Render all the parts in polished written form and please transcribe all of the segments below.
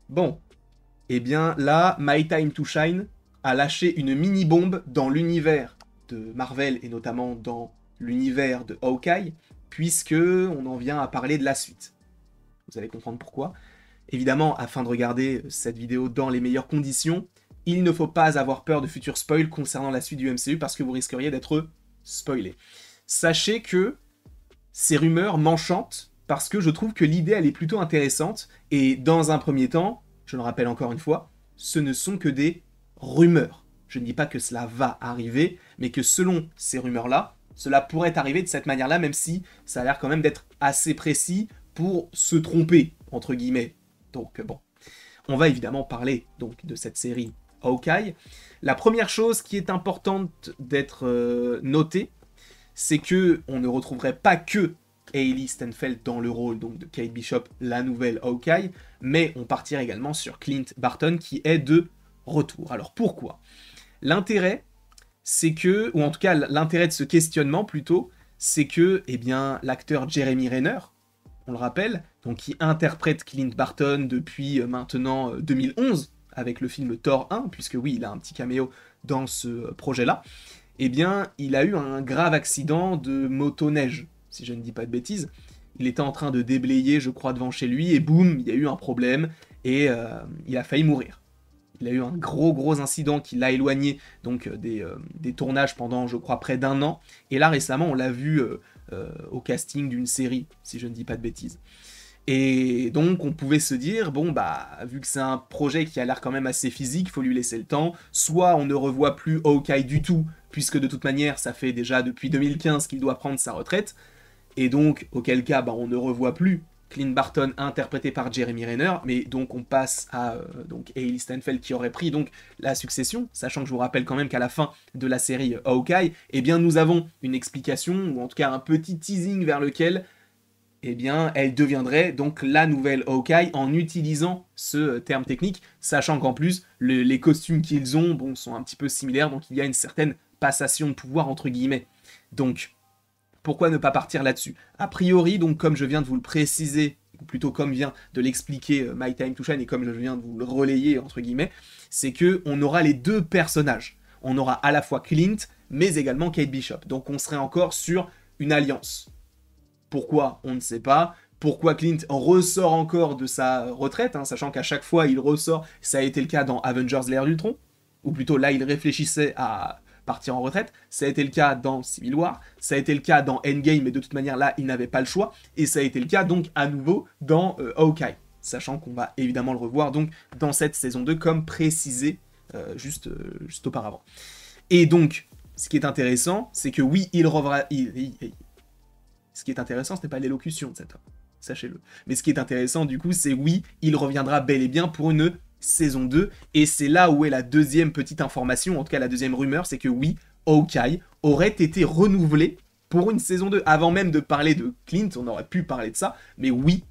Bon, eh bien là, My Time to Shine a lâché une mini-bombe dans l'univers de Marvel et notamment dans l'univers de Hawkeye, puisque on en vient à parler de la suite. Vous allez comprendre pourquoi. Évidemment, afin de regarder cette vidéo dans les meilleures conditions, il ne faut pas avoir peur de futurs spoils concernant la suite du MCU parce que vous risqueriez d'être spoilé. Sachez que ces rumeurs m'enchantent parce que je trouve que l'idée elle est plutôt intéressante et dans un premier temps, je le rappelle encore une fois, ce ne sont que des rumeurs. Je ne dis pas que cela va arriver, mais que selon ces rumeurs-là, cela pourrait arriver de cette manière-là, même si ça a l'air quand même d'être assez précis pour se tromper, entre guillemets. Donc bon, on va évidemment parler donc de cette série Hawkeye. La première chose qui est importante d'être notée, c'est que on ne retrouverait pas que Hailey Steinfeld dans le rôle donc de Kate Bishop, la nouvelle Hawkeye, mais on partirait également sur Clint Barton qui est de retour. Alors pourquoi? L'intérêt, c'est que, ou en tout cas l'intérêt de ce questionnement plutôt, c'est que eh bien, l'acteur Jeremy Renner, on le rappelle, donc qui interprète Clint Barton depuis maintenant 2011, avec le film Thor 1, puisque oui, il a un petit caméo dans ce projet-là, eh bien, il a eu un grave accident de motoneige, si je ne dis pas de bêtises. Il était en train de déblayer, je crois, devant chez lui, et boum, il y a eu un problème, et il a failli mourir. Il a eu un gros incident qui l'a éloigné donc des tournages pendant, je crois, près d'un an. Et là, récemment, on l'a vu au casting d'une série, si je ne dis pas de bêtises. Et donc, on pouvait se dire, bon, bah, vu que c'est un projet qui a l'air quand même assez physique, il faut lui laisser le temps. Soit on ne revoit plus Hawkeye du tout, puisque de toute manière, ça fait déjà depuis 2015 qu'il doit prendre sa retraite. Et donc, auquel cas, bah, on ne revoit plus Clint Barton interprété par Jeremy Renner, mais donc on passe à donc Hailey Steinfeld qui aurait pris donc la succession, sachant que je vous rappelle quand même qu'à la fin de la série Hawkeye, eh bien nous avons une explication, ou en tout cas un petit teasing vers lequel eh bien, elle deviendrait donc la nouvelle Hawkeye en utilisant ce terme technique, sachant qu'en plus, les costumes qu'ils ont bon, sont un petit peu similaires, donc il y a une certaine passation de pouvoir entre guillemets. Donc, pourquoi ne pas partir là-dessus? A priori, donc comme je viens de vous le préciser, ou plutôt comme vient de l'expliquer My Time to Shine et comme je viens de vous le relayer entre guillemets, c'est que on aura les deux personnages. On aura à la fois Clint, mais également Kate Bishop. Donc on serait encore sur une alliance. Pourquoi? On ne sait pas. Pourquoi Clint ressort encore de sa retraite, hein, sachant qu'à chaque fois il ressort, ça a été le cas dans Avengers l'ère d'Ultron, ou plutôt là il réfléchissait à partir en retraite, ça a été le cas dans Civil War, ça a été le cas dans Endgame, mais de toute manière là il n'avait pas le choix, et ça a été le cas donc à nouveau dans Hawkeye, sachant qu'on va évidemment le revoir donc dans cette saison 2 comme précisé juste auparavant. Et donc, ce qui est intéressant, c'est que oui, il reviendra, ce qui est intéressant, ce n'est pas l'élocution de cet homme, sachez-le. Mais ce qui est intéressant, du coup, c'est oui, il reviendra bel et bien pour une saison 2, et c'est là où est la deuxième petite information, en tout cas la deuxième rumeur, c'est que oui, Hawkeye aurait été renouvelé pour une saison 2. Avant même de parler de Clint, on aurait pu parler de ça, mais oui,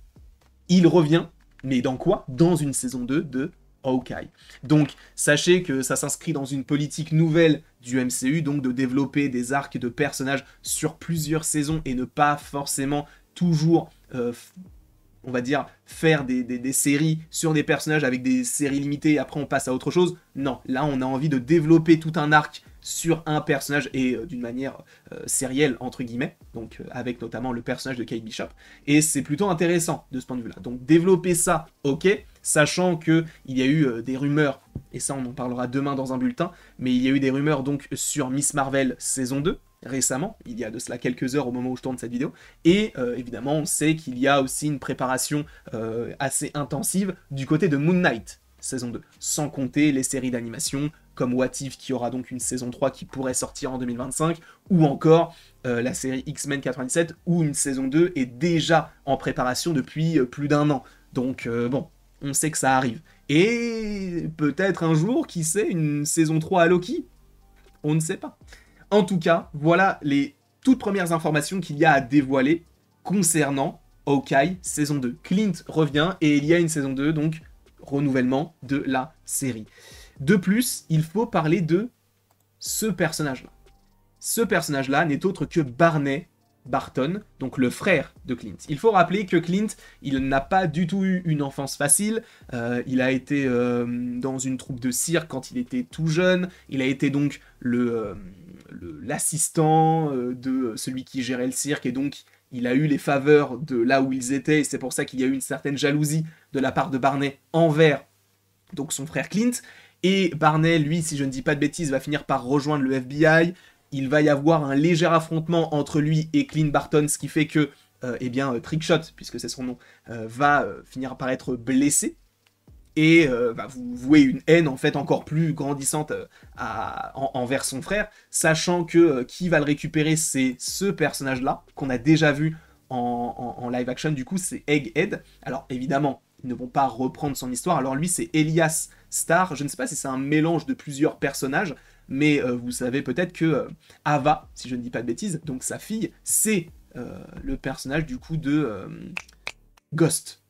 il revient, mais dans quoi? Dans une saison 2 de Hawkeye. Donc, sachez que ça s'inscrit dans une politique nouvelle du MCU, donc de développer des arcs de personnages sur plusieurs saisons et ne pas forcément toujours, on va dire, faire des séries sur des personnages avec des séries limitées et après on passe à autre chose. Non, là on a envie de développer tout un arc sur un personnage et d'une manière sérielle entre guillemets, donc avec notamment le personnage de Kate Bishop, et c'est plutôt intéressant de ce point de vue-là. Donc développer ça, ok, sachant que il y a eu des rumeurs, et ça on en parlera demain dans un bulletin, mais il y a eu des rumeurs donc sur Miss Marvel saison 2, récemment, il y a de cela quelques heures au moment où je tourne cette vidéo, et évidemment on sait qu'il y a aussi une préparation assez intensive du côté de Moon Knight saison 2, sans compter les séries d'animation comme What If qui aura donc une saison 3 qui pourrait sortir en 2025, ou encore la série X-Men 97 où une saison 2 est déjà en préparation depuis plus d'un an. Donc bon, on sait que ça arrive. Et peut-être un jour, qui sait, une saison 3 à Loki? On ne sait pas. En tout cas, voilà les toutes premières informations qu'il y a à dévoiler concernant Hawkeye saison 2. Clint revient et il y a une saison 2, donc renouvellement de la série. De plus, il faut parler de ce personnage-là. Ce personnage-là n'est autre que Barney Barton, donc le frère de Clint. Il faut rappeler que Clint, il n'a pas du tout eu une enfance facile, il a été dans une troupe de cirque quand il était tout jeune, il a été donc l'assistant de celui qui gérait le cirque, et donc il a eu les faveurs de là où ils étaient, et c'est pour ça qu'il y a eu une certaine jalousie de la part de Barney envers donc son frère Clint, et Barney, lui, si je ne dis pas de bêtises, va finir par rejoindre le FBI. Il va y avoir un léger affrontement entre lui et Clint Barton, ce qui fait que, Trickshot, puisque c'est son nom, va finir par être blessé, et va vous vouer une haine en fait encore plus grandissante envers son frère, sachant que qui va le récupérer, c'est ce personnage-là, qu'on a déjà vu en live action, du coup c'est Egghead. Alors évidemment, ils ne vont pas reprendre son histoire, alors lui c'est Elias Starr, je ne sais pas si c'est un mélange de plusieurs personnages, mais vous savez peut-être que Ava, si je ne dis pas de bêtises, donc sa fille, c'est le personnage du coup de Ghost.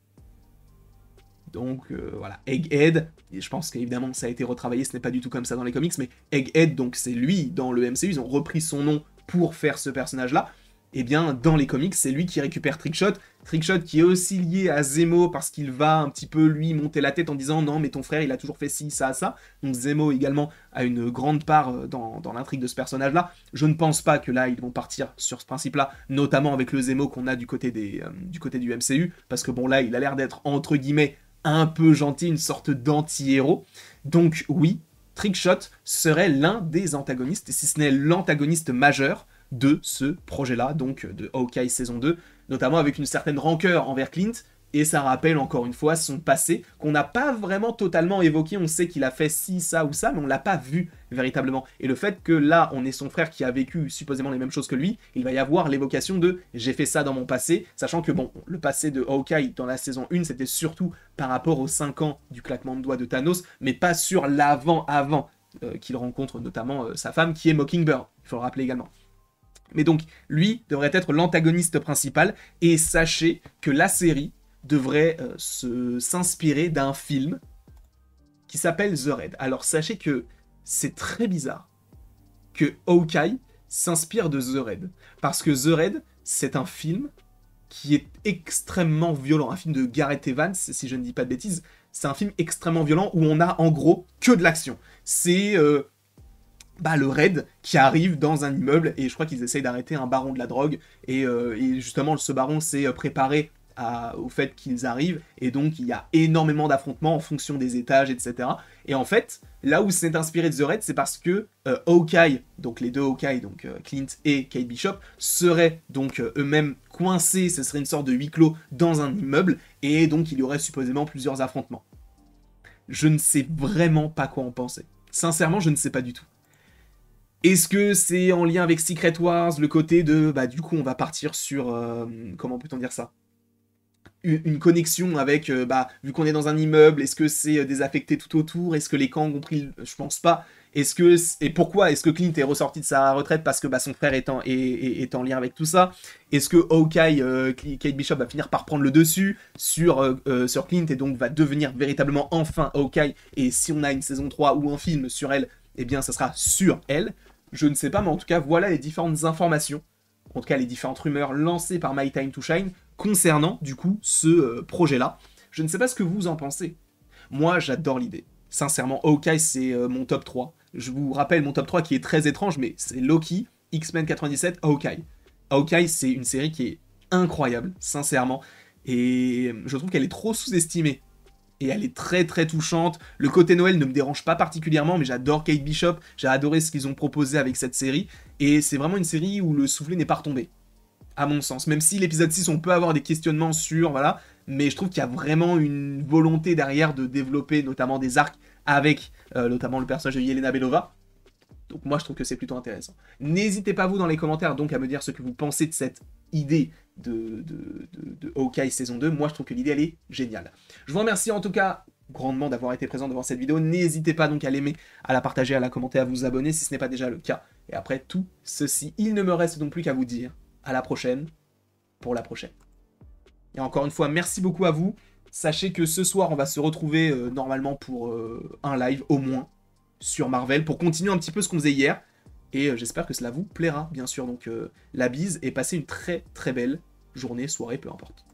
Donc voilà, Egghead, et je pense qu'évidemment ça a été retravaillé, ce n'est pas du tout comme ça dans les comics, mais Egghead, donc c'est lui dans le MCU, ils ont repris son nom pour faire ce personnage-là. Et bien dans les comics, c'est lui qui récupère Trickshot, Trickshot qui est aussi lié à Zemo parce qu'il va un petit peu lui monter la tête en disant non mais ton frère il a toujours fait ci, ça, ça. Donc Zemo également a une grande part dans l'intrigue de ce personnage-là. Je ne pense pas que là ils vont partir sur ce principe-là, notamment avec le Zemo qu'on a du côté du MCU, parce que bon là il a l'air d'être entre guillemets un peu gentil, une sorte d'anti-héros. Donc oui, Trickshot serait l'un des antagonistes, et si ce n'est l'antagoniste majeur de ce projet-là, donc de Hawkeye saison 2, notamment avec une certaine rancœur envers Clint, et ça rappelle encore une fois son passé, qu'on n'a pas vraiment totalement évoqué, on sait qu'il a fait ci, ça ou ça, mais on l'a pas vu véritablement. Et le fait que là, on est son frère qui a vécu supposément les mêmes choses que lui, il va y avoir l'évocation de « j'ai fait ça dans mon passé », sachant que bon, le passé de Hawkeye dans la saison 1, c'était surtout par rapport aux 5 ans du claquement de doigts de Thanos, mais pas sur l'avant-avant qu'il rencontre notamment sa femme, qui est Mockingbird, il faut le rappeler également. Mais donc, lui devrait être l'antagoniste principal, et sachez que la série devrait s'inspirer d'un film qui s'appelle The Raid. Alors sachez que c'est très bizarre que Hawkeye s'inspire de The Raid, parce que The Raid, c'est un film qui est extrêmement violent, un film de Gareth Evans, si je ne dis pas de bêtises, c'est un film extrêmement violent où on a en gros que de l'action. C'est le raid qui arrive dans un immeuble, et je crois qu'ils essayent d'arrêter un baron de la drogue, et justement ce baron s'est préparé au fait qu'ils arrivent, et donc il y a énormément d'affrontements en fonction des étages, etc. Et en fait, là où c'est inspiré de The Raid, c'est parce que Hawkeye, donc les deux Hawkeye, donc Clint et Kate Bishop, seraient donc eux-mêmes coincés, ce serait une sorte de huis clos dans un immeuble, et donc il y aurait supposément plusieurs affrontements. Je ne sais vraiment pas quoi en penser. Sincèrement, je ne sais pas du tout. Est-ce que c'est en lien avec Secret Wars, le côté de, du coup on va partir sur, comment peut-on dire ça, une connexion avec, vu qu'on est dans un immeuble, est-ce que c'est désaffecté tout autour, est-ce que les camps ont pris, je pense pas, et pourquoi est-ce que Clint est ressorti de sa retraite parce que son frère est en lien avec tout ça, est-ce que Hawkeye, Kate Bishop va finir par prendre le dessus sur Clint et donc va devenir véritablement enfin Hawkeye, et si on a une saison 3 ou un film sur elle, eh bien ça sera sur elle, je ne sais pas, mais en tout cas voilà les différentes informations, en tout cas les différentes rumeurs lancées par My Time to Shine, concernant, du coup, ce projet-là. Je ne sais pas ce que vous en pensez. Moi, j'adore l'idée. Sincèrement, Hawkeye, c'est mon top 3. Je vous rappelle mon top 3 qui est très étrange, mais c'est Loki, X-Men 97, Hawkeye. Hawkeye, c'est une série qui est incroyable, sincèrement. Et je trouve qu'elle est trop sous-estimée. Et elle est très très touchante. Le côté Noël ne me dérange pas particulièrement, mais j'adore Kate Bishop. J'ai adoré ce qu'ils ont proposé avec cette série. Et c'est vraiment une série où le soufflet n'est pas retombé, à mon sens. Même si l'épisode 6, on peut avoir des questionnements sur, voilà, mais je trouve qu'il y a vraiment une volonté derrière de développer notamment des arcs avec notamment le personnage de Yelena Belova. Donc moi, je trouve que c'est plutôt intéressant. N'hésitez pas, vous, dans les commentaires, donc, à me dire ce que vous pensez de cette idée de Hawkeye saison 2. Moi, je trouve que l'idée, elle est géniale. Je vous remercie, en tout cas, grandement d'avoir été présent devant cette vidéo. N'hésitez pas donc à l'aimer, à la partager, à la commenter, à vous abonner, si ce n'est pas déjà le cas. Et après tout ceci, il ne me reste donc plus qu'à vous dire à la prochaine, pour la prochaine. Et encore une fois, merci beaucoup à vous. Sachez que ce soir, on va se retrouver normalement pour un live, au moins, sur Marvel, pour continuer un petit peu ce qu'on faisait hier. et j'espère que cela vous plaira, bien sûr. Donc la bise, et passez une très très belle journée, soirée, peu importe.